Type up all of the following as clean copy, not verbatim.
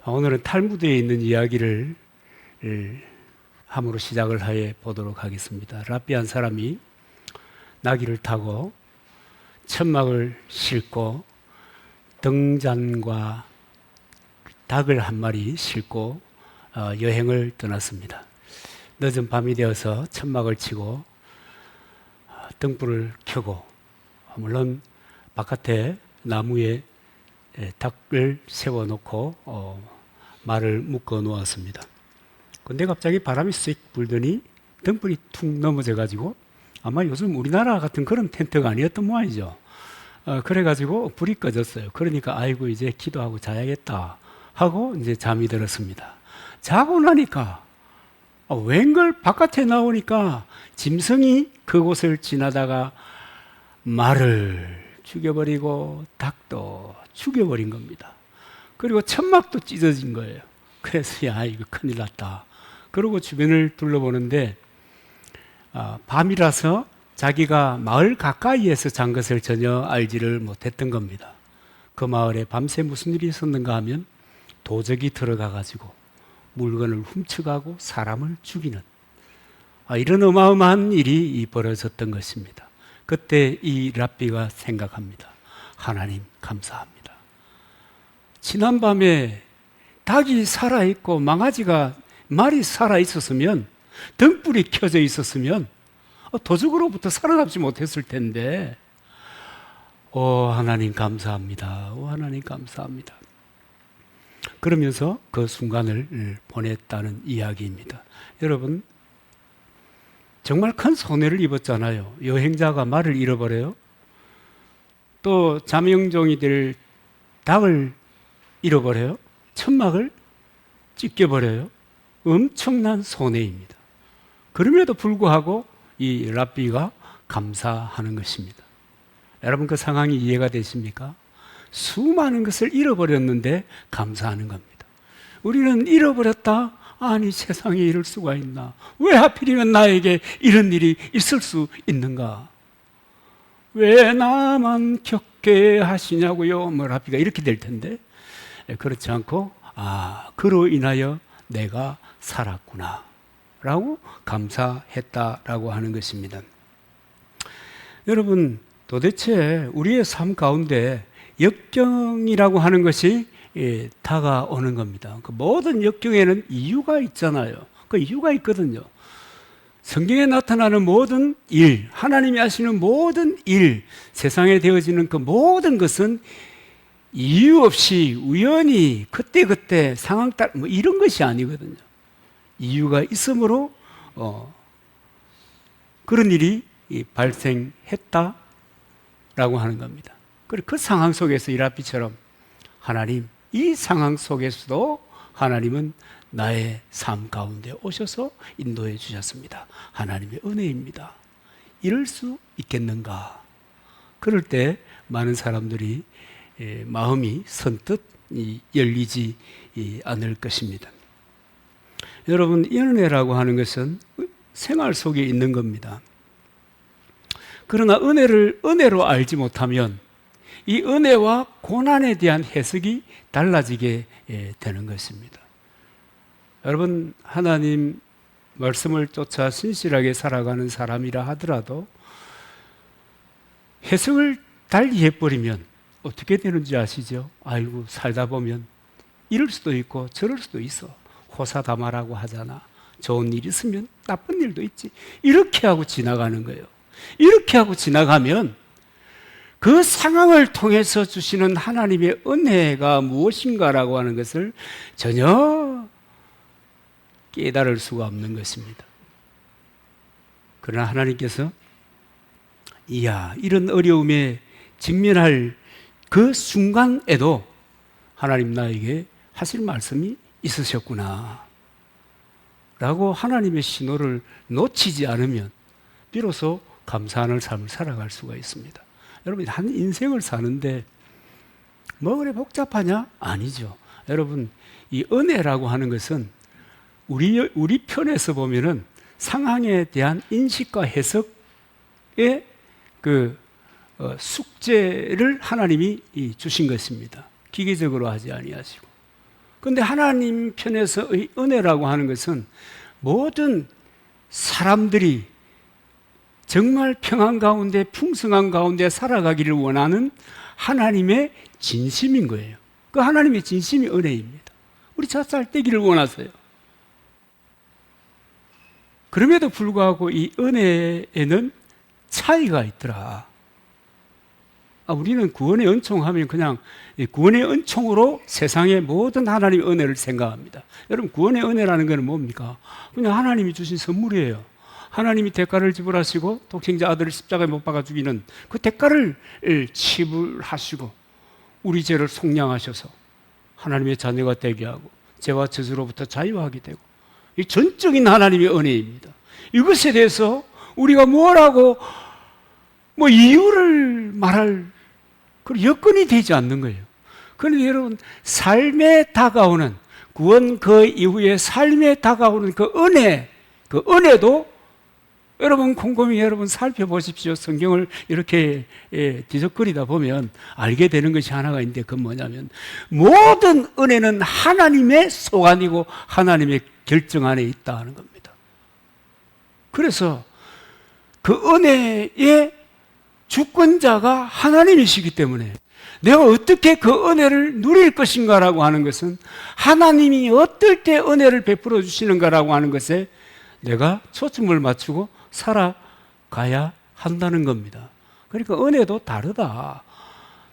오늘은 탈무드에 있는 이야기를 함으로 시작을 해 보도록 하겠습니다. 랍비 한 사람이 나귀를 타고 천막을 싣고 등잔과 닭을 한 마리 싣고 여행을 떠났습니다. 늦은 밤이 되어서 천막을 치고 등불을 켜고, 물론 바깥에 나무에 닭을 세워놓고 말을 묶어 놓았습니다. 근데 갑자기 바람이 쌕 불더니 등불이 툭 넘어져가지고, 아마 요즘 우리나라 같은 그런 텐트가 아니었던 모양이죠. 그래가지고 불이 꺼졌어요. 그러니까 아이고 이제 기도하고 자야겠다 하고 이제 잠이 들었습니다. 자고 나니까 웬걸 바깥에 나오니까 짐승이 그곳을 지나다가 말을 죽여버리고 닭도 죽여버린 겁니다. 그리고 천막도 찢어진 거예요. 그래서 야 이거 큰일 났다. 그러고 주변을 둘러보는데 밤이라서 자기가 마을 가까이에서 잔 것을 전혀 알지를 못했던 겁니다. 그 마을에 밤새 무슨 일이 있었는가 하면 도적이 들어가 가지고 물건을 훔쳐가고 사람을 죽이는 이런 어마어마한 일이 벌어졌던 것입니다. 그때 이 랍비가 생각합니다. 하나님 감사합니다. 지난밤에 닭이 살아있고 말이 살아있었으면, 등불이 켜져 있었으면 도적으로부터 살아남지 못했을 텐데, 하나님 감사합니다. 하나님 감사합니다. 그러면서 그 순간을 보냈다는 이야기입니다. 여러분, 정말 큰 손해를 입었잖아요. 여행자가 말을 잃어버려요. 또 잠영종이 될 닭을 잃어버려요. 천막을 찢겨버려요. 엄청난 손해입니다. 그럼에도 불구하고 이 랍비가 감사하는 것입니다. 여러분, 그 상황이 이해가 되십니까? 수많은 것을 잃어버렸는데 감사하는 겁니다. 우리는 잃어버렸다? 아니, 세상에 이럴 수가 있나? 왜 하필이면 나에게 이런 일이 있을 수 있는가? 왜 나만 겪게 하시냐고요? 랍비가 이렇게 될 텐데, 그렇지 않고 그로 인하여 내가 살았구나 라고 감사했다라고 하는 것입니다. 여러분, 도대체 우리의 삶 가운데 역경이라고 하는 것이 다가오는 겁니다. 그 모든 역경에는 이유가 있잖아요. 그 이유가 있거든요. 성경에 나타나는 모든 일, 하나님이 하시는 모든 일, 세상에 되어지는 그 모든 것은 이유 없이 우연히 그때그때 상황 따라 이런 것이 아니거든요. 이유가 있으므로 그런 일이 발생했다라고 하는 겁니다. 그리고 그 상황 속에서 이 랍비처럼 하나님, 이 상황 속에서도 하나님은 나의 삶 가운데 오셔서 인도해 주셨습니다. 하나님의 은혜입니다. 이럴 수 있겠는가? 그럴 때 많은 사람들이 마음이 선뜻 열리지 않을 것입니다. 여러분, 이 은혜라고 하는 것은 생활 속에 있는 겁니다. 그러나 은혜를 은혜로 알지 못하면 이 은혜와 고난에 대한 해석이 달라지게 되는 것입니다. 여러분, 하나님 말씀을 쫓아 신실하게 살아가는 사람이라 하더라도 해석을 달리 해버리면 어떻게 되는지 아시죠? 아이고, 살다 보면 이럴 수도 있고 저럴 수도 있어. 호사다마라고 하잖아. 좋은 일 있으면 나쁜 일도 있지. 이렇게 하고 지나가는 거예요. 이렇게 하고 지나가면 그 상황을 통해서 주시는 하나님의 은혜가 무엇인가라고 하는 것을 전혀 깨달을 수가 없는 것입니다. 그러나 하나님께서 이런 어려움에 직면할 그 순간에도 하나님 나에게 하실 말씀이 있으셨구나 라고 하나님의 신호를 놓치지 않으면 비로소 감사하는 삶을 살아갈 수가 있습니다. 여러분, 한 인생을 사는데 뭐 그래 복잡하냐? 아니죠. 여러분, 이 은혜라고 하는 것은 우리 편에서 보면은 상황에 대한 인식과 해석의 숙제를 하나님이 주신 것입니다. 기계적으로 하지 아니하시고. 그런데 하나님 편에서의 은혜라고 하는 것은 모든 사람들이 정말 평안 가운데 풍성한 가운데 살아가기를 원하는 하나님의 진심인 거예요. 그 하나님의 진심이 은혜입니다. 우리 잘 되기를 원하세요. 그럼에도 불구하고 이 은혜에는 차이가 있더라. 우리는 구원의 은총하면 그냥 구원의 은총으로 세상의 모든 하나님의 은혜를 생각합니다. 여러분, 구원의 은혜라는 것은 뭡니까? 그냥 하나님이 주신 선물이에요. 하나님이 대가를 지불하시고 독생자 아들을 십자가에 못 박아 죽이는 그 대가를 지불하시고 우리 죄를 속량하셔서 하나님의 자녀가 되게 하고 죄와 저주로부터 자유하게 되고, 이 전적인 하나님의 은혜입니다. 이것에 대해서 우리가 뭐라고 이유를 말할 그 여건이 되지 않는 거예요. 그런데 여러분, 삶에 다가오는 구원 그 이후에 삶에 다가오는 그 은혜도 여러분 곰곰이 여러분 살펴보십시오. 성경을 이렇게 뒤적거리다 보면 알게 되는 것이 하나가 있는데, 그건 뭐냐면 모든 은혜는 하나님의 소관이고 하나님의 결정 안에 있다 하는 겁니다. 그래서 그 은혜의 주권자가 하나님이시기 때문에 내가 어떻게 그 은혜를 누릴 것인가라고 하는 것은, 하나님이 어떨 때 은혜를 베풀어 주시는가라고 하는 것에 내가 초점을 맞추고 살아가야 한다는 겁니다. 그러니까 은혜도 다르다.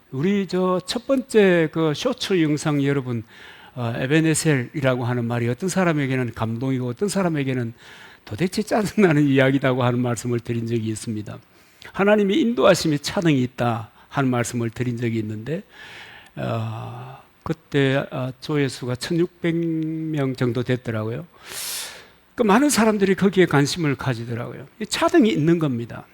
우리 첫 번째 그 쇼츠 영상 여러분, 에베네셀이라고 하는 말이 어떤 사람에게는 감동이고 어떤 사람에게는 도대체 짜증나는 이야기라고 하는 말씀을 드린 적이 있습니다. 하나님이 인도하심에 차등이 있다 하는 말씀을 드린 적이 있는데, 그때 조회수가 1600명 정도 됐더라고요. 그 많은 사람들이 거기에 관심을 가지더라고요. 차등이 있는 겁니다.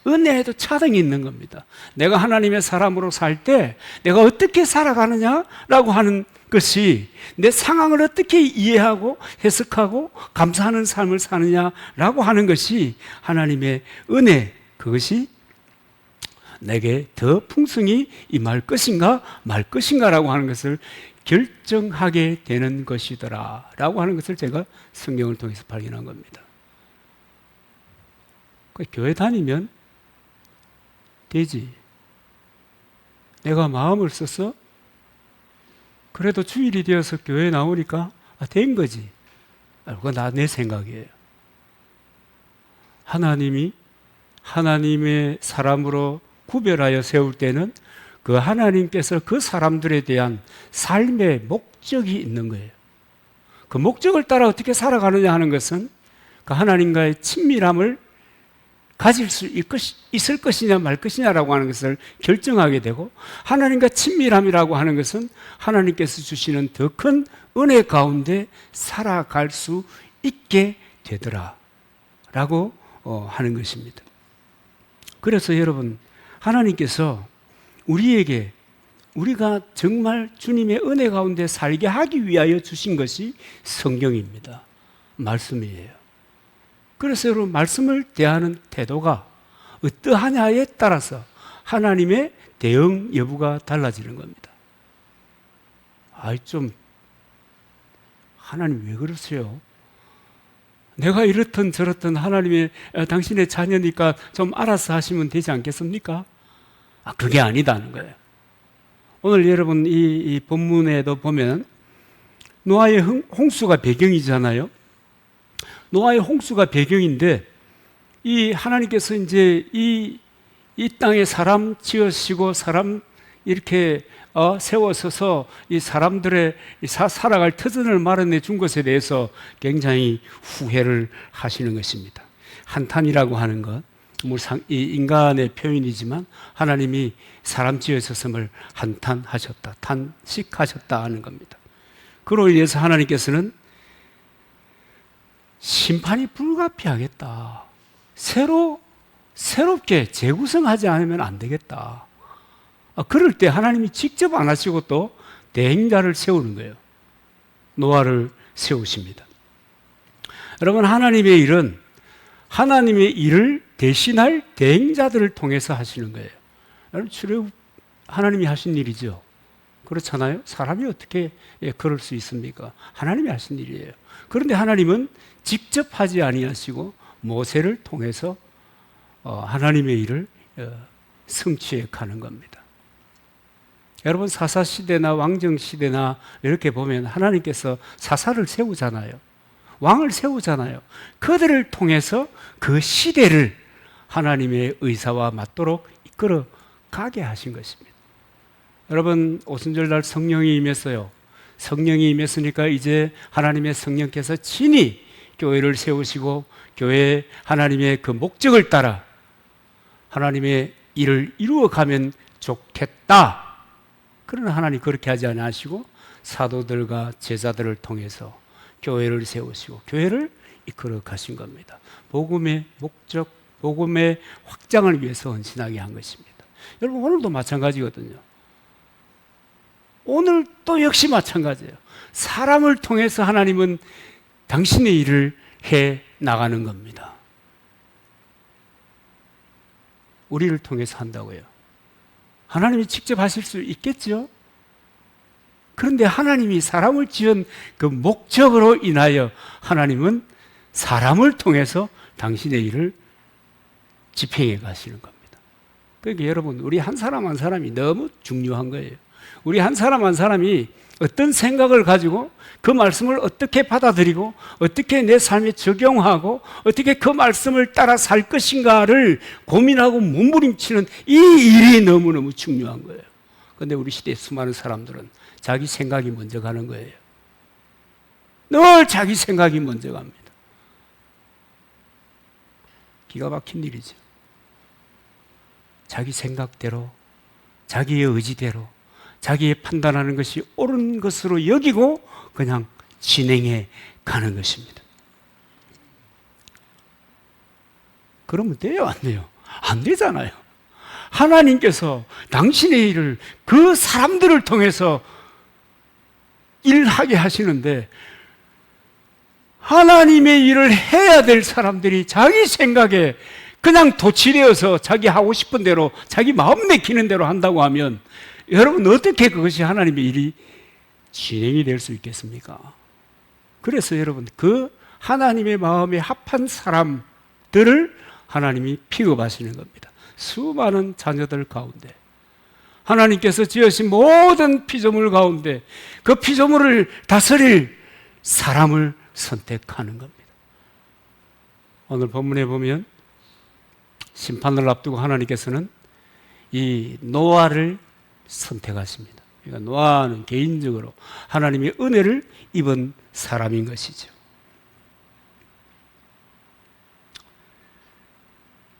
은혜에도 차등이 있는 겁니다. 내가 하나님의 사람으로 살 때 내가 어떻게 살아가느냐라고 하는 것이, 내 상황을 어떻게 이해하고 해석하고 감사하는 삶을 사느냐라고 하는 것이 하나님의 은혜, 그것이 내게 더 풍성히 임할 것인가 말 것인가라고 하는 것을 결정하게 되는 것이더라 라고 하는 것을 제가 성경을 통해서 발견한 겁니다. 교회 다니면 되지. 내가 마음을 써서 그래도 주일이 되어서 교회에 나오니까 된 거지. 그건 내 생각이에요. 하나님이 하나님의 사람으로 구별하여 세울 때는 그 하나님께서 그 사람들에 대한 삶의 목적이 있는 거예요. 그 목적을 따라 어떻게 살아가느냐 하는 것은 그 하나님과의 친밀함을 가질 수 있을 것이냐 말 것이냐라고 하는 것을 결정하게 되고, 하나님과 친밀함이라고 하는 것은 하나님께서 주시는 더 큰 은혜 가운데 살아갈 수 있게 되더라 라고 하는 것입니다. 그래서 여러분, 하나님께서 우리에게 우리가 정말 주님의 은혜 가운데 살게 하기 위하여 주신 것이 성경입니다. 말씀이에요. 그래서 여러분, 말씀을 대하는 태도가 어떠하냐에 따라서 하나님의 대응 여부가 달라지는 겁니다. 하나님 왜 그러세요? 내가 이렇든 저렇든 하나님의 당신의 자녀니까 좀 알아서 하시면 되지 않겠습니까? 그게 아니다는 거예요. 오늘 여러분 이 본문에도 보면 노아의 홍수가 배경이잖아요. 노아의 홍수가 배경인데, 이 하나님께서 이제 이 땅에 사람 지으시고 사람 이렇게 세워서서 이 사람들의 살아갈 터전을 마련해 준 것에 대해서 굉장히 후회를 하시는 것입니다. 한탄이라고 하는 것, 이 인간의 표현이지만 하나님이 사람 지으셨음을 한탄하셨다, 탄식하셨다 하는 겁니다. 그로 인해서 하나님께서는 심판이 불가피하겠다, 새롭게 재구성하지 않으면 안 되겠다. 그럴 때 하나님이 직접 안 하시고 또 대행자를 세우는 거예요. 노아를 세우십니다. 여러분, 하나님의 일은 하나님의 일을 대신할 대행자들을 통해서 하시는 거예요. 여러분, 출애굽 하나님이 하신 일이죠. 그렇잖아요. 사람이 어떻게 그럴 수 있습니까? 하나님이 하신 일이에요. 그런데 하나님은 직접 하지 아니하시고 모세를 통해서 하나님의 일을 성취해 가는 겁니다. 여러분, 사사시대나 왕정시대나 이렇게 보면 하나님께서 사사를 세우잖아요. 왕을 세우잖아요. 그들을 통해서 그 시대를 하나님의 의사와 맞도록 이끌어 가게 하신 것입니다. 여러분, 오순절날 성령이 임했어요. 성령이 임했으니까 이제 하나님의 성령께서 친히 교회를 세우시고 교회 하나님의 그 목적을 따라 하나님의 일을 이루어가면 좋겠다. 그러나 하나님 그렇게 하지 않으시고 사도들과 제자들을 통해서 교회를 세우시고 교회를 이끌어 가신 겁니다. 복음의 목적, 복음의 확장을 위해서 헌신하게 한 것입니다. 여러분, 오늘도 마찬가지거든요. 오늘 또 역시 마찬가지예요. 사람을 통해서 하나님은 당신의 일을 해 나가는 겁니다. 우리를 통해서 한다고요. 하나님이 직접 하실 수 있겠죠? 그런데 하나님이 사람을 지은 그 목적으로 인하여 하나님은 사람을 통해서 당신의 일을 집행해 가시는 겁니다. 그러니까 여러분, 우리 한 사람 한 사람이 너무 중요한 거예요. 우리 한 사람 한 사람이 어떤 생각을 가지고 그 말씀을 어떻게 받아들이고 어떻게 내 삶에 적용하고 어떻게 그 말씀을 따라 살 것인가를 고민하고 몸부림치는 이 일이 너무너무 중요한 거예요. 그런데 우리 시대의 수많은 사람들은 자기 생각이 먼저 가는 거예요. 늘 자기 생각이 먼저 갑니다. 기가 막힌 일이죠. 자기 생각대로, 자기의 의지대로, 자기의 판단하는 것이 옳은 것으로 여기고 그냥 진행해 가는 것입니다. 그러면 돼요, 안 돼요? 안 되잖아요. 하나님께서 당신의 일을 그 사람들을 통해서 일하게 하시는데 하나님의 일을 해야 될 사람들이 자기 생각에 그냥 도취되어서 자기 하고 싶은 대로 자기 마음 내키는 대로 한다고 하면 여러분, 어떻게 그것이 하나님의 일이 진행이 될 수 있겠습니까? 그래서 여러분, 그 하나님의 마음에 합한 사람들을 하나님이 픽업하시는 겁니다. 수많은 자녀들 가운데 하나님께서 지으신 모든 피조물 가운데 그 피조물을 다스릴 사람을 선택하는 겁니다. 오늘 본문에 보면 심판을 앞두고 하나님께서는 이 노아를 선택하십니다. 그러니까 노아는 개인적으로 하나님의 은혜를 입은 사람인 것이죠.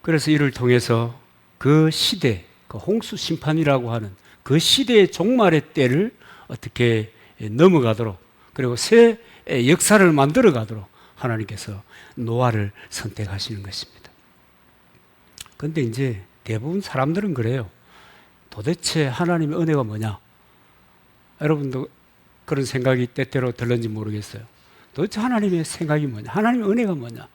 그래서 이를 통해서 그 시대, 그 홍수 심판이라고 하는 그 시대의 종말의 때를 어떻게 넘어가도록, 그리고 새 역사를 만들어 가도록 하나님께서 노아를 선택하시는 것입니다. 그런데 이제 대부분 사람들은 그래요. 도대체 하나님의 은혜가 뭐냐? 여러분도 그런 생각이 때때로 들는지 모르겠어요. 도대체 하나님의 생각이 뭐냐? 하나님의 은혜가 뭐냐?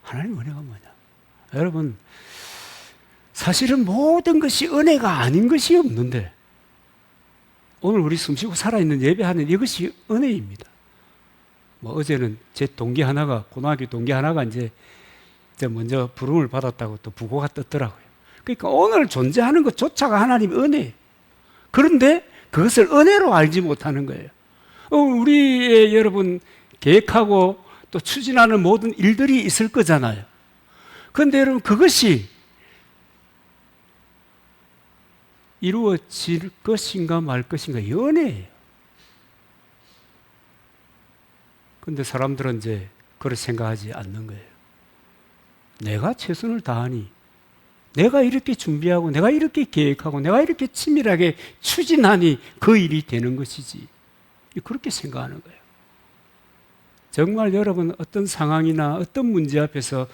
하나님의 은혜가 뭐냐? 여러분, 사실은 모든 것이 은혜가 아닌 것이 없는데 오늘 우리 숨쉬고 살아있는 예배하는 이것이 은혜입니다. 뭐 어제는 제 동기 하나가, 고등학교 동기 하나가 이제 먼저 부름을 받았다고 또 부고가 떴더라고요. 그러니까 오늘 존재하는 것조차가 하나님의 은혜예요. 그런데 그것을 은혜로 알지 못하는 거예요. 우리의 여러분 계획하고 또 추진하는 모든 일들이 있을 거잖아요. 그런데 여러분, 그것이 이루어질 것인가 말 것인가 연애예요. 그런데 사람들은 이제 그렇게 생각하지 않는 거예요. 내가 최선을 다하니, 내가 이렇게 준비하고 내가 이렇게 계획하고 내가 이렇게 치밀하게 추진하니 그 일이 되는 것이지, 그렇게 생각하는 거예요. 정말 여러분, 어떤 상황이나 어떤 문제 앞에서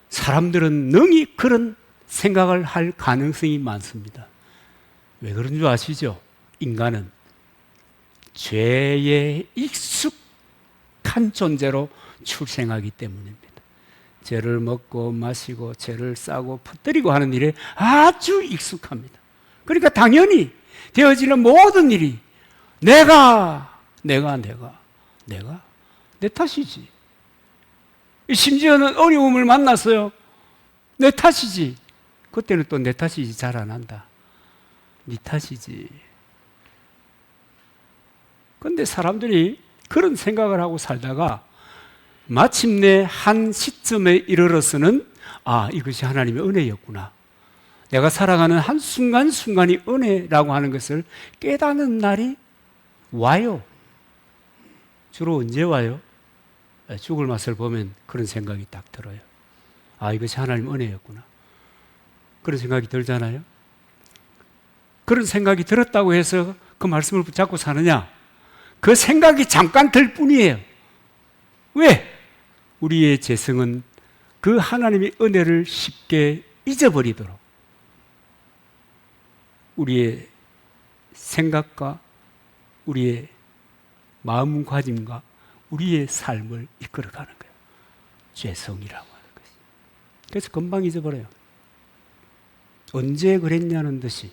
사람들은 능히 그런 생각을 할 가능성이 많습니다. 왜 그런 줄 아시죠? 인간은 죄에 익숙한 존재로 출생하기 때문입니다. 죄를 먹고 마시고 죄를 싸고 퍼뜨리고 하는 일에 아주 익숙합니다. 그러니까 당연히 되어지는 모든 일이 내가 내 탓이지. 심지어는 어려움을 만났어요. 내 탓이지. 그때는 또 내 탓이지. 잘 안 한다. 네 탓이지. 그런데 사람들이 그런 생각을 하고 살다가 마침내 한 시점에 이르러서는 이것이 하나님의 은혜였구나. 내가 살아가는 한 순간순간이 은혜라고 하는 것을 깨닫는 날이 와요. 주로 언제 와요? 죽을 맛을 보면 그런 생각이 딱 들어요. 이것이 하나님의 은혜였구나. 그런 생각이 들잖아요. 그런 생각이 들었다고 해서 그 말씀을 붙잡고 사느냐? 그 생각이 잠깐 들 뿐이에요. 왜? 우리의 재성은 그 하나님의 은혜를 쉽게 잊어버리도록 우리의 생각과 우리의 마음가짐과 우리의 삶을 이끌어가는 거예요. 죄성이라고 하는 것이. 그래서 금방 잊어버려요. 언제 그랬냐는 듯이.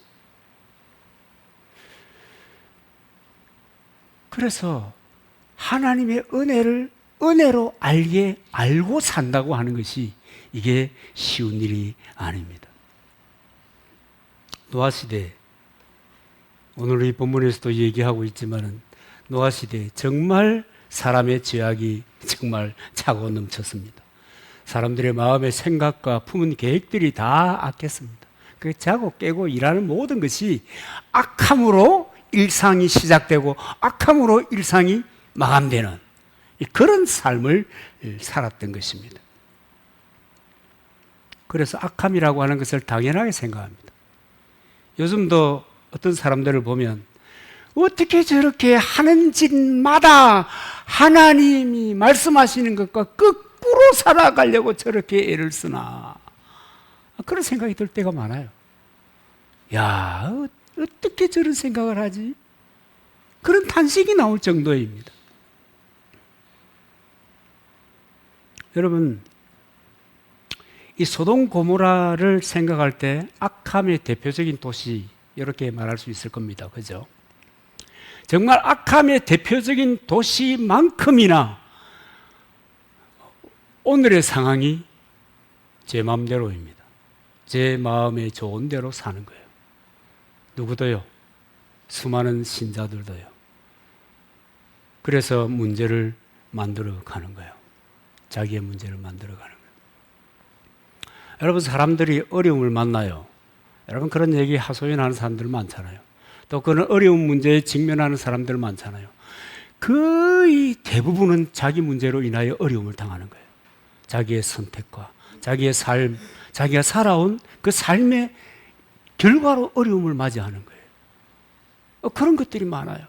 그래서 하나님의 은혜를 은혜로 알고 산다고 하는 것이 이게 쉬운 일이 아닙니다. 노아시대, 오늘 이 본문에서도 얘기하고 있지만은 노아시대 정말 사람의 죄악이 정말 차고 넘쳤습니다. 사람들의 마음의 생각과 품은 계획들이 다 악했습니다. 그 자고 깨고 일하는 모든 것이 악함으로 일상이 시작되고 악함으로 일상이 마감되는 그런 삶을 살았던 것입니다. 그래서 악함이라고 하는 것을 당연하게 생각합니다. 요즘도 어떤 사람들을 보면 어떻게 저렇게 하는 짓마다 하나님이 말씀하시는 것과 거꾸로 살아가려고 저렇게 애를 쓰나, 그런 생각이 들 때가 많아요. 야, 어떻게 저런 생각을 하지? 그런 탄식이 나올 정도입니다. 여러분, 이 소돔 고모라를 생각할 때 악함의 대표적인 도시, 이렇게 말할 수 있을 겁니다. 그죠? 정말 악함의 대표적인 도시만큼이나 오늘의 상황이 제 마음대로입니다. 제 마음에 좋은 대로 사는 거예요. 누구도요? 수많은 신자들도요. 그래서 문제를 만들어 가는 거예요. 자기의 문제를 만들어 가는 거예요. 여러분, 사람들이 어려움을 만나요. 여러분, 그런 얘기 하소연하는 사람들 많잖아요. 또 그런 어려운 문제에 직면하는 사람들 많잖아요. 거의 대부분은 자기 문제로 인하여 어려움을 당하는 거예요. 자기의 선택과 자기의 삶, 자기가 살아온 그 삶의 결과로 어려움을 맞이하는 거예요. 그런 것들이 많아요.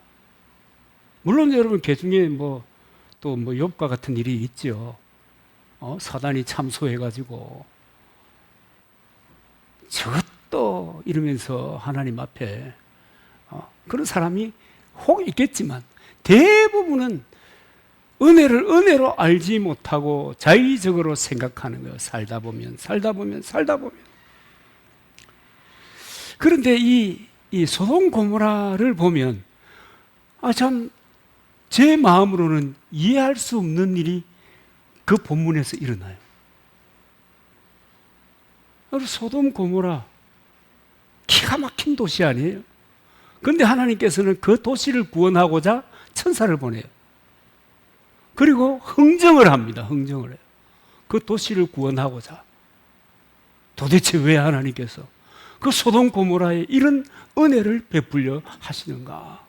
물론 여러분, 개중에 또 욥과 같은 일이 있죠. 사단이 참소해가지고 저것도 이러면서 하나님 앞에 그런 사람이 혹 있겠지만 대부분은 은혜를 은혜로 알지 못하고 자의적으로 생각하는 거예요. 살다 보면. 그런데 이 소돔 고모라를 보면 참 제 마음으로는 이해할 수 없는 일이 그 본문에서 일어나요. 소돔 고모라 기가 막힌 도시 아니에요? 그런데 하나님께서는 그 도시를 구원하고자 천사를 보내요. 그리고 흥정을 합니다. 흥정을 해요. 그 도시를 구원하고자. 도대체 왜 하나님께서 그 소돔 고모라에 이런 은혜를 베풀려 하시는가?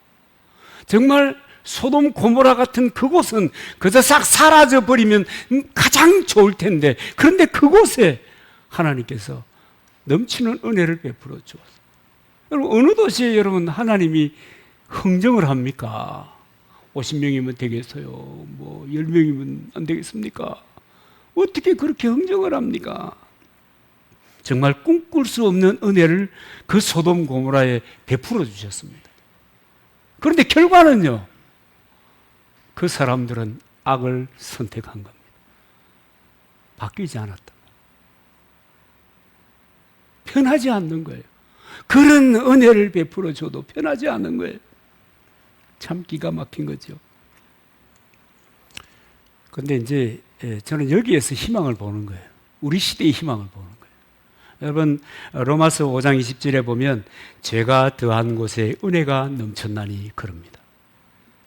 정말 소돔 고모라 같은 그곳은 그저 싹 사라져 버리면 가장 좋을 텐데, 그런데 그곳에 하나님께서 넘치는 은혜를 베풀어 주었어요. 여러분, 어느 도시에 여러분 하나님이 흥정을 합니까? 50명이면 되겠어요? 10명이면 안 되겠습니까? 어떻게 그렇게 흥정을 합니까? 정말 꿈꿀 수 없는 은혜를 그 소돔 고모라에 베풀어 주셨습니다. 그런데 결과는요, 그 사람들은 악을 선택한 겁니다. 바뀌지 않았다. 편하지 않는 거예요. 그런 은혜를 베풀어 줘도 편하지 않은 거예요. 참 기가 막힌 거죠. 근데 이제 저는 여기에서 희망을 보는 거예요. 우리 시대의 희망을 보는 거예요. 여러분, 로마서 5장 20절에 보면 죄가 더한 곳에 은혜가 넘쳤나니 그럽니다.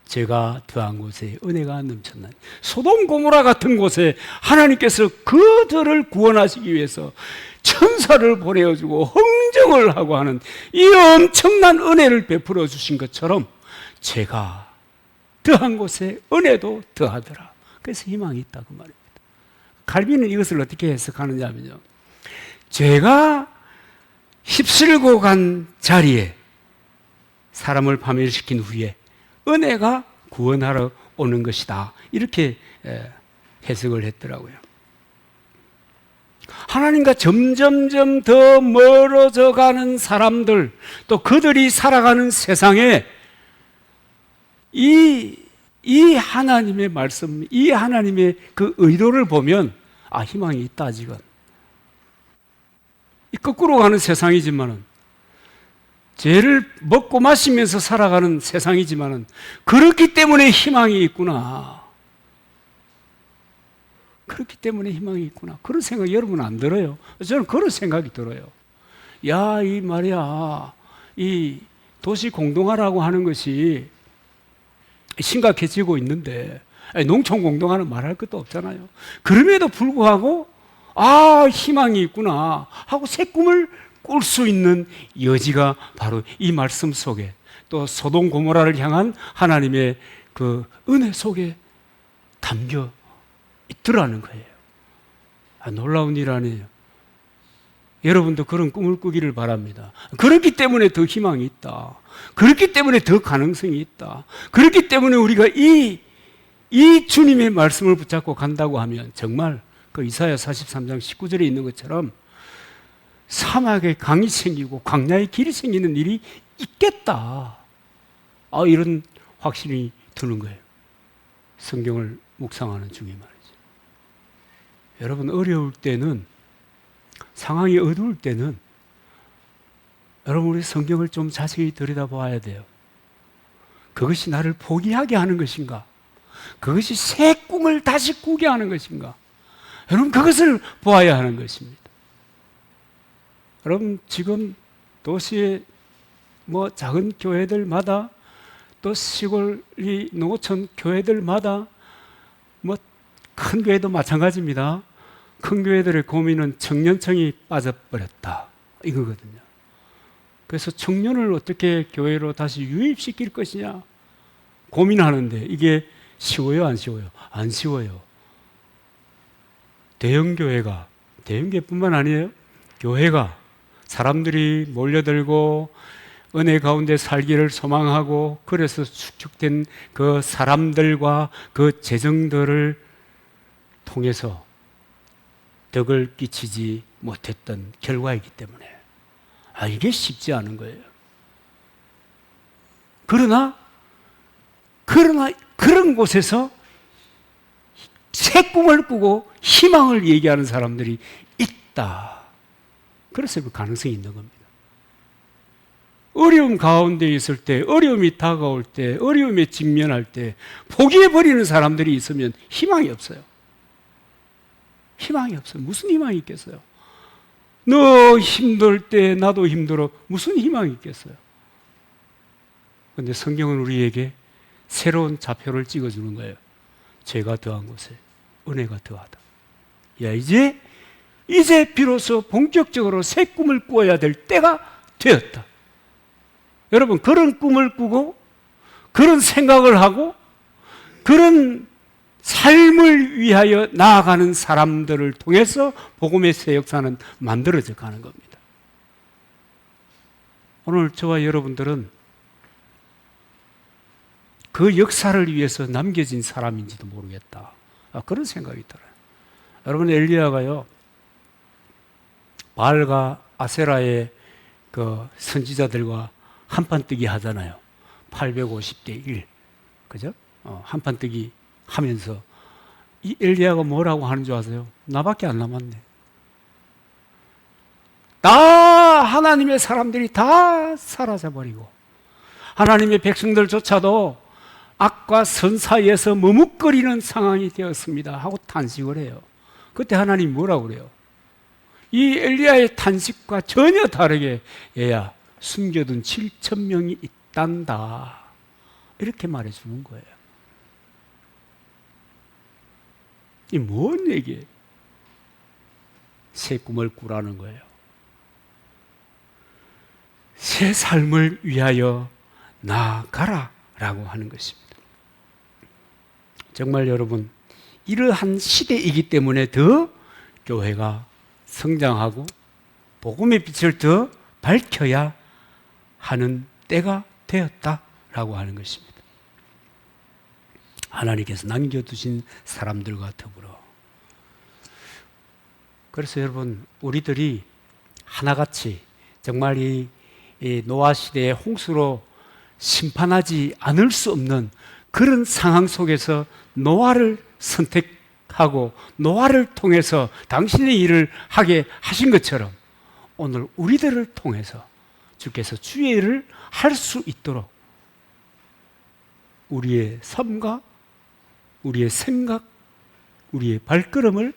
죄가 더한 곳에 은혜가 넘쳤나니. 소돔 고모라 같은 곳에 하나님께서 그들을 구원하시기 위해서 천사를 보내어주고 흥정을 하고 하는 이 엄청난 은혜를 베풀어 주신 것처럼 죄가 더한 곳에 은혜도 더하더라. 그래서 희망이 있다 그 말입니다. 칼빈은 이것을 어떻게 해석하느냐면요, 죄가 휩쓸고 간 자리에 사람을 파멸시킨 후에 은혜가 구원하러 오는 것이다, 이렇게 해석을 했더라고요. 하나님과 점점점 더 멀어져 가는 사람들, 또 그들이 살아가는 세상에 이 하나님의 말씀, 이 하나님의 그 의도를 보면 희망이 있다. 아직은 이 거꾸로 가는 세상이지만은, 죄를 먹고 마시면서 살아가는 세상이지만은, 그렇기 때문에 희망이 있구나. 그렇기 때문에 희망이 있구나. 그런 생각이 여러분 안 들어요? 저는 그런 생각이 들어요. 야, 이 말이야, 이 도시 공동화라고 하는 것이 심각해지고 있는데, 농촌 공동화는 말할 것도 없잖아요. 그럼에도 불구하고 희망이 있구나 하고 새 꿈을 꿀 수 있는 여지가 바로 이 말씀 속에, 또 소돔 고모라를 향한 하나님의 그 은혜 속에 담겨 있더라는 거예요. 놀라운 일 아니에요? 여러분도 그런 꿈을 꾸기를 바랍니다. 그렇기 때문에 더 희망이 있다. 그렇기 때문에 더 가능성이 있다. 그렇기 때문에 우리가 이 주님의 말씀을 붙잡고 간다고 하면 정말 그 이사야 43장 19절에 있는 것처럼 사막에 강이 생기고 광야에 길이 생기는 일이 있겠다. 이런 확신이 드는 거예요. 성경을 묵상하는 중에 말이죠. 여러분, 어려울 때는, 상황이 어두울 때는 여러분, 우리 성경을 좀 자세히 들여다봐야 돼요. 그것이 나를 포기하게 하는 것인가? 그것이 새 꿈을 다시 꾸게 하는 것인가? 여러분, 그것을 보아야 하는 것입니다. 여러분, 지금 도시의 작은 교회들마다, 또 시골이 농어촌 교회들마다, 큰 교회도 마찬가지입니다. 큰 교회들의 고민은 청년층이 빠져버렸다, 이거거든요. 그래서 청년을 어떻게 교회로 다시 유입시킬 것이냐 고민하는데, 이게 쉬워요, 안 쉬워요? 안 쉬워요. 대형교회뿐만 아니에요. 교회가 사람들이 몰려들고 은혜 가운데 살기를 소망하고, 그래서 축적된 그 사람들과 그 재정들을 통해서 덕을 끼치지 못했던 결과이기 때문에 이게 쉽지 않은 거예요. 그러나 그런 곳에서 새 꿈을 꾸고 희망을 얘기하는 사람들이 있다. 그래서 그 가능성이 있는 겁니다. 어려움 가운데 있을 때, 어려움이 다가올 때, 어려움에 직면할 때 포기해버리는 사람들이 있으면 희망이 없어요. 희망이 없어요. 무슨 희망이 있겠어요? 너 힘들 때 나도 힘들어. 무슨 희망이 있겠어요? 그런데 성경은 우리에게 새로운 좌표를 찍어주는 거예요. 죄가 더한 곳에 은혜가 더하다. 야, 이제 비로소 본격적으로 새 꿈을 꾸어야 될 때가 되었다. 여러분, 그런 꿈을 꾸고 그런 생각을 하고 그런 삶을 위하여 나아가는 사람들을 통해서 복음의 새 역사는 만들어져 가는 겁니다. 오늘 저와 여러분들은 그 역사를 위해서 남겨진 사람인지도 모르겠다. 그런 생각이 들어요. 여러분, 엘리야가요, 바알과 아세라의 그 선지자들과 한판뜨기 하잖아요. 850대 1. 그죠? 한판뜨기 하면서 이 엘리야가 뭐라고 하는 줄 아세요? 나밖에 안 남았네. 다 하나님의 사람들이 다 사라져버리고 하나님의 백성들조차도 악과 선 사이에서 머뭇거리는 상황이 되었습니다 하고 탄식을 해요. 그때 하나님 뭐라고 그래요? 이 엘리야의 탄식과 전혀 다르게 얘야 숨겨둔 7,000명이 있단다 이렇게 말해주는 거예요. 이 뭔 얘기예요? 새 꿈을 꾸라는 거예요. 새 삶을 위하여 나아가라 라고 하는 것입니다. 정말 여러분 이러한 시대이기 때문에 더 교회가 성장하고 복음의 빛을 더 밝혀야 하는 때가 되었다라고 하는 것입니다. 하나님께서 남겨두신 사람들과 더불어. 그래서 여러분 우리들이 하나같이 정말 이 노아 시대의 홍수로 심판하지 않을 수 없는 그런 상황 속에서 노아를 선택하고 노아를 통해서 당신의 일을 하게 하신 것처럼 오늘 우리들을 통해서 주께서 주의 일을 할 수 있도록 우리의 삶과 우리의 생각, 우리의 발걸음을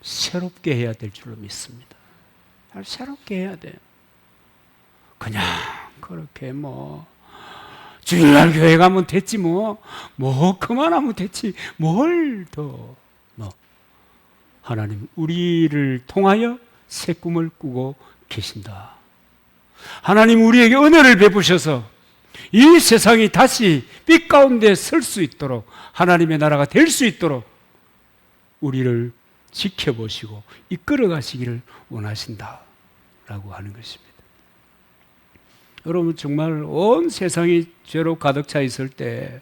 새롭게 해야 될 줄로 믿습니다. 새롭게 해야 돼요. 그냥 그렇게 주일날 교회 가면 됐지 그만하면 됐지 뭘 더 하나님 우리를 통하여 새 꿈을 꾸고 계신다. 하나님 우리에게 은혜를 베푸셔서 이 세상이 다시 빛 가운데 설 수 있도록 하나님의 나라가 될 수 있도록 우리를 지켜보시고 이끌어 가시기를 원하신다 라고 하는 것입니다. 여러분 정말 온 세상이 죄로 가득 차 있을 때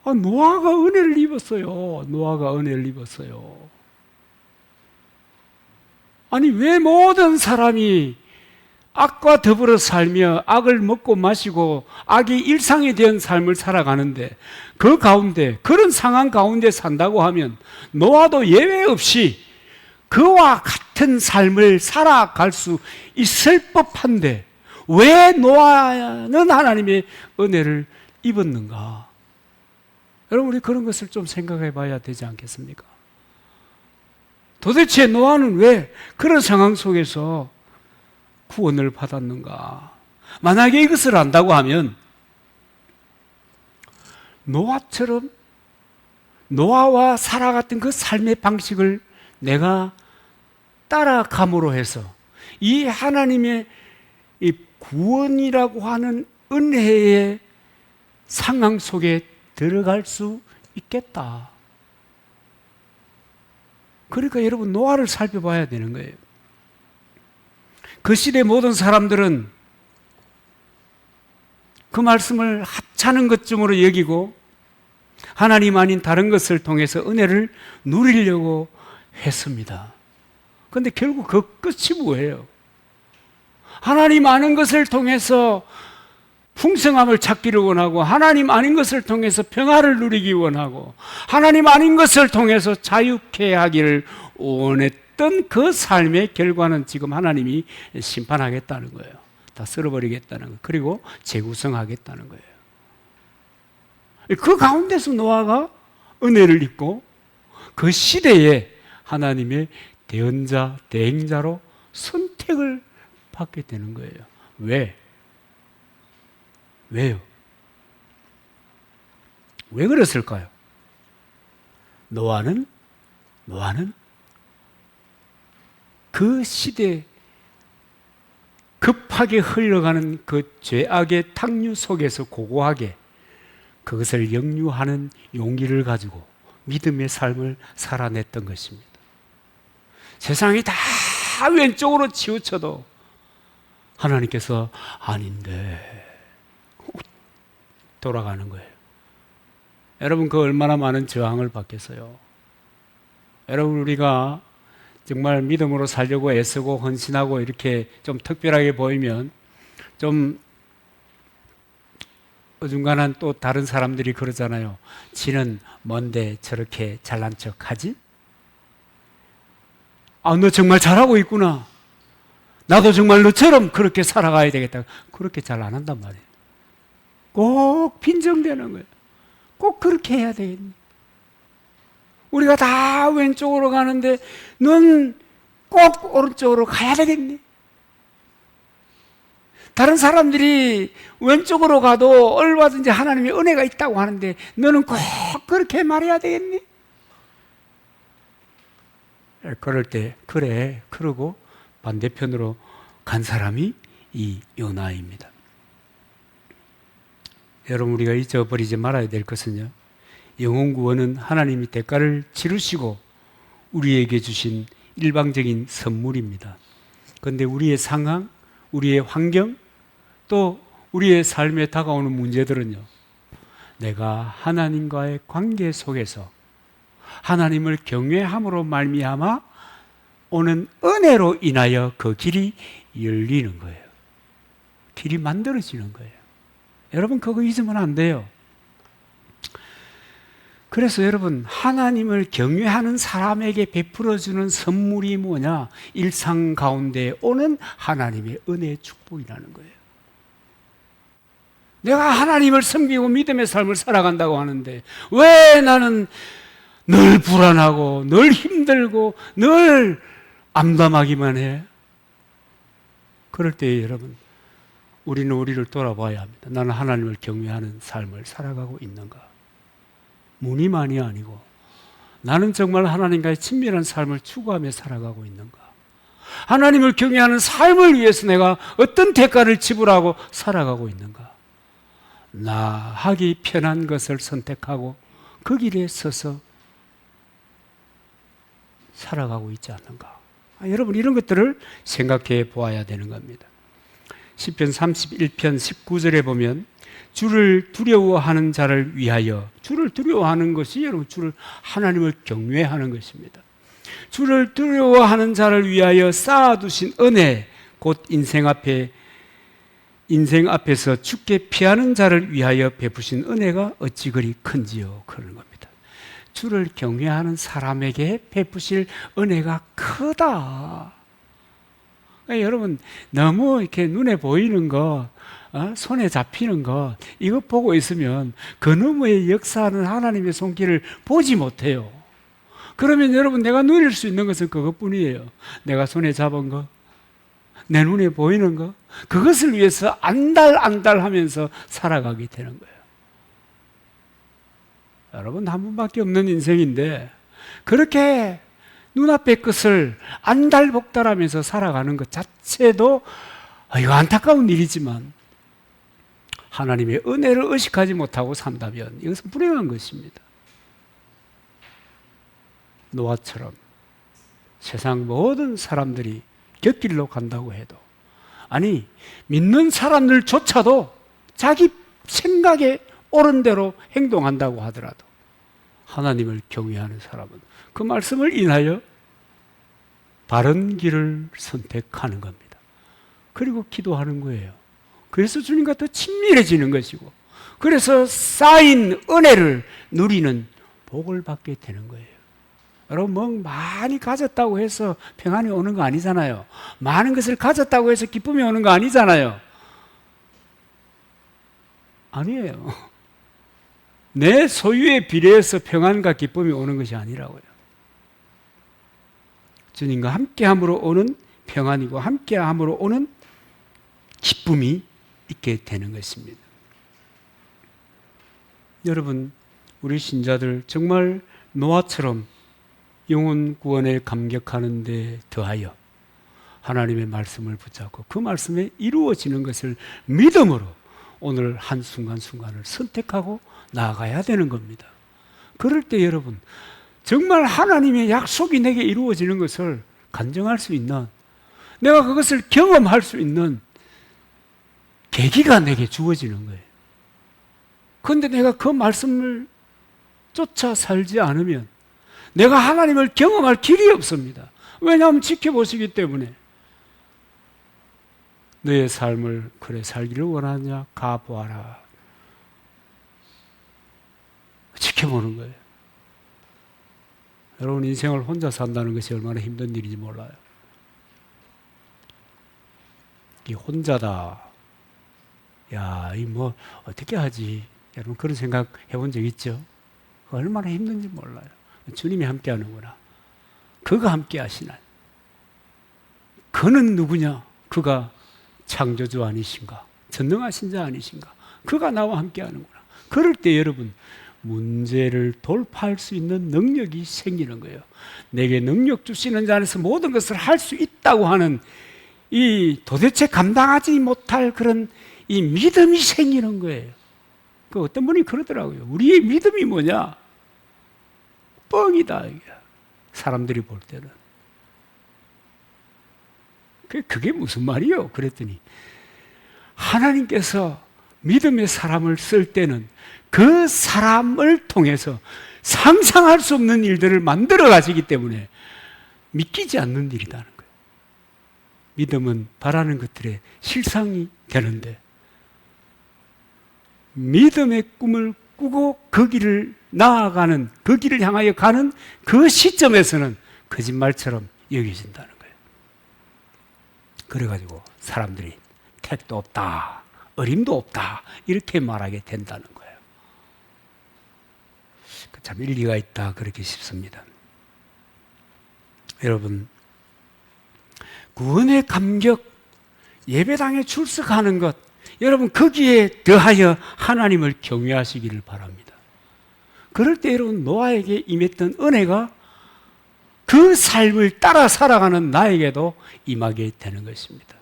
노아가 은혜를 입었어요. 노아가 은혜를 입었어요. 아니 왜 모든 사람이 악과 더불어 살며 악을 먹고 마시고 악이 일상이 된 삶을 살아가는데 그 가운데 그런 상황 가운데 산다고 하면 노아도 예외 없이 그와 같은 삶을 살아갈 수 있을 법한데 왜 노아는 하나님의 은혜를 입었는가? 여러분 우리 그런 것을 좀 생각해 봐야 되지 않겠습니까? 도대체 노아는 왜 그런 상황 속에서 구원을 받았는가? 만약에 이것을 안다고 하면 노아처럼 노아와 살아갔던 그 삶의 방식을 내가 따라감으로 해서 이 하나님의 이 구원이라고 하는 은혜의 상황 속에 들어갈 수 있겠다. 그러니까 여러분 노아를 살펴봐야 되는 거예요. 그 시대 모든 사람들은 그 말씀을 하찮은 것쯤으로 여기고 하나님 아닌 다른 것을 통해서 은혜를 누리려고 했습니다. 그런데 결국 그 끝이 뭐예요? 하나님 아는 것을 통해서 풍성함을 찾기를 원하고 하나님 아닌 것을 통해서 평화를 누리기 원하고 하나님 아닌 것을 통해서 자유케 하기를 원했던 그 삶의 결과는 지금 하나님이 심판하겠다는 거예요. 다 쓸어버리겠다는 거예요. 그리고 재구성하겠다는 거예요. 그 가운데서 노아가 은혜를 입고 그 시대에 하나님의 대언자, 대행자로 선택을 받게 되는 거예요. 왜? 왜요? 왜 그랬을까요? 노아는 그 시대 급하게 흘러가는 그 죄악의 탕류 속에서 고고하게 그것을 역류하는 용기를 가지고 믿음의 삶을 살아냈던 것입니다. 세상이 다 왼쪽으로 치우쳐도 하나님께서 아닌데 돌아가는 거예요. 여러분 그 얼마나 많은 저항을 받겠어요. 여러분 우리가 정말 믿음으로 살려고 애쓰고 헌신하고 이렇게 좀 특별하게 보이면 좀 어중간한 또 다른 사람들이 그러잖아요. 지는 뭔데 저렇게 잘난 척하지? 너 정말 잘하고 있구나. 나도 정말 너처럼 그렇게 살아가야 되겠다. 그렇게 잘 안 한단 말이에요. 꼭 빈정대는 거예요. 꼭 그렇게 해야 되겠니? 우리가 다 왼쪽으로 가는데 넌 꼭 오른쪽으로 가야 되겠니? 다른 사람들이 왼쪽으로 가도 얼마든지 하나님의 은혜가 있다고 하는데 너는 꼭 그렇게 말해야 되겠니? 그럴 때 그래 그러고 반대편으로 간 사람이 이 요나입니다. 여러분, 우리가 잊어버리지 말아야 될 것은요, 영혼 구원은 하나님이 대가를 치르시고 우리에게 주신 일방적인 선물입니다. 그런데 우리의 상황, 우리의 환경, 또 우리의 삶에 다가오는 문제들은요, 내가 하나님과의 관계 속에서 하나님을 경외함으로 말미암아 오는 은혜로 인하여 그 길이 열리는 거예요. 길이 만들어지는 거예요. 여러분, 그거 잊으면 안 돼요. 그래서 여러분, 하나님을 경외하는 사람에게 베풀어주는 선물이 뭐냐? 일상 가운데 오는 하나님의 은혜의 축복이라는 거예요. 내가 하나님을 섬기고 믿음의 삶을 살아간다고 하는데 왜 나는 늘 불안하고 늘 힘들고 늘 암담하기만 해? 그럴 때 여러분, 우리는 우리를 돌아봐야 합니다. 나는 하나님을 경외하는 삶을 살아가고 있는가? 무늬만이 아니고 나는 정말 하나님과의 친밀한 삶을 추구하며 살아가고 있는가? 하나님을 경외하는 삶을 위해서 내가 어떤 대가를 지불하고 살아가고 있는가? 나 하기 편한 것을 선택하고 그 길에 서서 살아가고 있지 않는가? 여러분, 이런 것들을 생각해 보아야 되는 겁니다. 시편 31편 19절에 보면 주를 두려워하는 자를 위하여, 주를 두려워하는 것이 여러분 하나님을 경외하는 것입니다. 주를 두려워하는 자를 위하여 쌓아두신 은혜, 곧 인생 앞에서 죽게 피하는 자를 위하여 베푸신 은혜가 어찌 그리 큰지요. 그러는 겁니다. 주를 경외하는 사람에게 베푸실 은혜가 크다. 여러분, 너무 이렇게 눈에 보이는 거, 손에 잡히는 거, 이거 보고 있으면 그 너머의 역사하는 하나님의 손길을 보지 못해요. 그러면 여러분, 내가 누릴 수 있는 것은 그것뿐이에요. 내가 손에 잡은 거, 내 눈에 보이는 거, 그것을 위해서 안달하면서 살아가게 되는 거예요. 여러분, 한 번밖에 없는 인생인데 그렇게 눈앞의 것을 안달복달하면서 살아가는 것 자체도 이거 안타까운 일이지만 하나님의 은혜를 의식하지 못하고 산다면 이것은 불행한 것입니다. 노아처럼 세상 모든 사람들이 곁길로 간다고 해도, 아니 믿는 사람들조차도 자기 생각에 옳은 대로 행동한다고 하더라도 하나님을 경외하는 사람은 그 말씀을 인하여 바른 길을 선택하는 겁니다. 그리고 기도하는 거예요. 그래서 주님과 더 친밀해지는 것이고, 그래서 쌓인 은혜를 누리는 복을 받게 되는 거예요. 여러분, 뭐 많이 가졌다고 해서 평안이 오는 거 아니잖아요. 많은 것을 가졌다고 해서 기쁨이 오는 거 아니잖아요. 아니에요. 내 소유에 비례해서 평안과 기쁨이 오는 것이 아니라고요. 주님과 함께함으로 오는 평안이고 함께함으로 오는 기쁨이 있게 되는 것입니다. 여러분, 우리 신자들 정말 노아처럼 영혼 구원에 감격하는 데 더하여 하나님의 말씀을 붙잡고 그 말씀에 이루어지는 것을 믿음으로 오늘 한순간순간을 선택하고 나아가야 되는 겁니다. 그럴 때 여러분, 정말 하나님의 약속이 내게 이루어지는 것을 간증할 수 있는, 내가 그것을 경험할 수 있는 계기가 내게 주어지는 거예요. 그런데 내가 그 말씀을 쫓아 살지 않으면 내가 하나님을 경험할 길이 없습니다. 왜냐하면 지켜보시기 때문에. 너의 삶을 그래 살기를 원하냐? 가보아라. 지켜보는 거예요. 여러분, 인생을 혼자 산다는 것이 얼마나 힘든 일인지 몰라요. 이 혼자다. 야, 이 뭐 어떻게 하지? 여러분 그런 생각 해본 적 있죠? 얼마나 힘든지 몰라요. 주님이 함께 하는구나. 그가 함께 하시나. 그는 누구냐? 그가 창조주 아니신가? 전능하신 자 아니신가? 그가 나와 함께 하는구나. 그럴 때 여러분 문제를 돌파할 수 있는 능력이 생기는 거예요. 내게 능력 주시는 자 안에서 모든 것을 할 수 있다고 하는 이 도대체 감당하지 못할 그런 이 믿음이 생기는 거예요. 그 어떤 분이 그러더라고요. 우리의 믿음이 뭐냐? 뻥이다. 사람들이 볼 때는. 그게 무슨 말이요? 그랬더니 하나님께서 믿음의 사람을 쓸 때는 그 사람을 통해서 상상할 수 없는 일들을 만들어 가시기 때문에 믿기지 않는 일이라는 거예요. 믿음은 바라는 것들의 실상이 되는데 믿음의 꿈을 꾸고 그 길을 나아가는, 그 길을 향하여 가는 그 시점에서는 거짓말처럼 여겨진다는 거예요. 그래가지고 사람들이 택도 없다, 어림도 없다 이렇게 말하게 된다는 거예요. 참 일리가 있다 그렇게 싶습니다. 여러분 구원의 감격, 예배당에 출석하는 것, 여러분 거기에 더하여 하나님을 경외하시기를 바랍니다. 그럴 때 여러분 노아에게 임했던 은혜가 그 삶을 따라 살아가는 나에게도 임하게 되는 것입니다.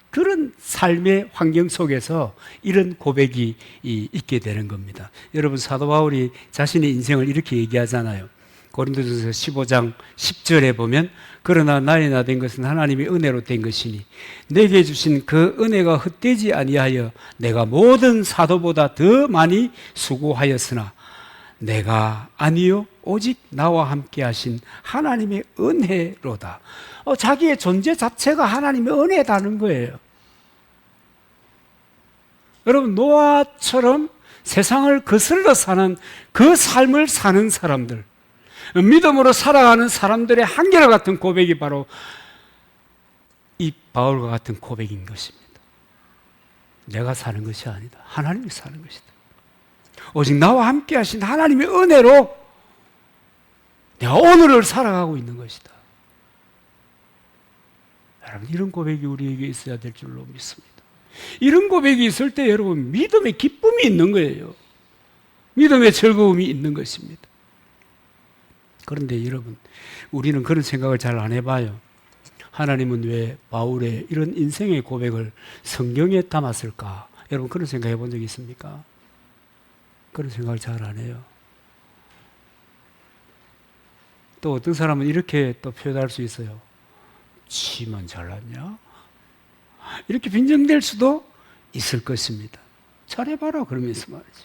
그런 삶의 환경 속에서 이런 고백이 있게 되는 겁니다. 여러분 사도 바울이 자신의 인생을 이렇게 얘기하잖아요. 고린도전서 15장 10절에 보면 그러나 나의 나 된 것은 하나님의 은혜로 된 것이니 내게 주신 그 은혜가 헛되지 아니하여 내가 모든 사도보다 더 많이 수고하였으나 내가 아니요 오직 나와 함께 하신 하나님의 은혜로다. 자기의 존재 자체가 하나님의 은혜다는 거예요. 여러분 노아처럼 세상을 거슬러 사는 그 삶을 사는 사람들, 믿음으로 살아가는 사람들의 한결같은 고백이 바로 이 바울과 같은 고백인 것입니다. 내가 사는 것이 아니다. 하나님이 사는 것이다. 오직 나와 함께 하신 하나님의 은혜로 내가 오늘을 살아가고 있는 것이다. 여러분 이런 고백이 우리에게 있어야 될 줄로 믿습니다. 이런 고백이 있을 때 여러분 믿음의 기쁨이 있는 거예요. 믿음의 즐거움이 있는 것입니다. 그런데 여러분 우리는 그런 생각을 잘 안 해봐요. 하나님은 왜 바울의 이런 인생의 고백을 성경에 담았을까? 여러분 그런 생각 해본 적 있습니까? 그런 생각을 잘 안 해요. 또 어떤 사람은 이렇게 또 표현할 수 있어요. 지만 잘났냐? 이렇게 빈정될 수도 있을 것입니다. 잘해봐라 그러면서 말이죠.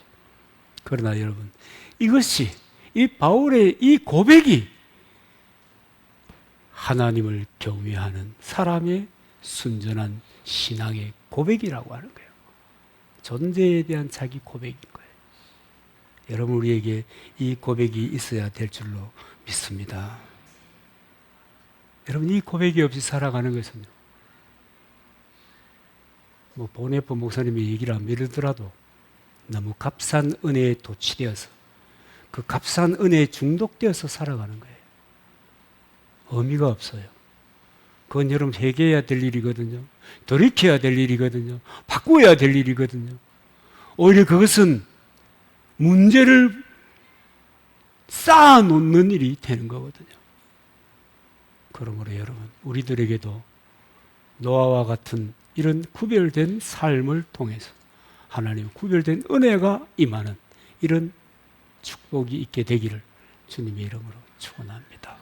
그러나 여러분 이것이 이 바울의 이 고백이 하나님을 경외하는 사람의 순전한 신앙의 고백이라고 하는 거예요. 존재에 대한 자기 고백인 거예요. 여러분 우리에게 이 고백이 있어야 될 줄로 믿습니다. 여러분 이 고백이 없이 살아가는 것은요, 뭐 보네포 목사님이 얘기를 안 믿으더라도 너무 값싼 은혜에 도취되어서 그 값싼 은혜에 중독되어서 살아가는 거예요. 의미가 없어요. 그건 여러분 회개해야 될 일이거든요. 돌이켜야 될 일이거든요. 바꾸어야 될 일이거든요. 오히려 그것은 문제를 쌓아놓는 일이 되는 거거든요. 그러므로 여러분 우리들에게도 노아와 같은 이런 구별된 삶을 통해서 하나님 구별된 은혜가 임하는 이런 축복이 있게 되기를 주님의 이름으로 축원합니다.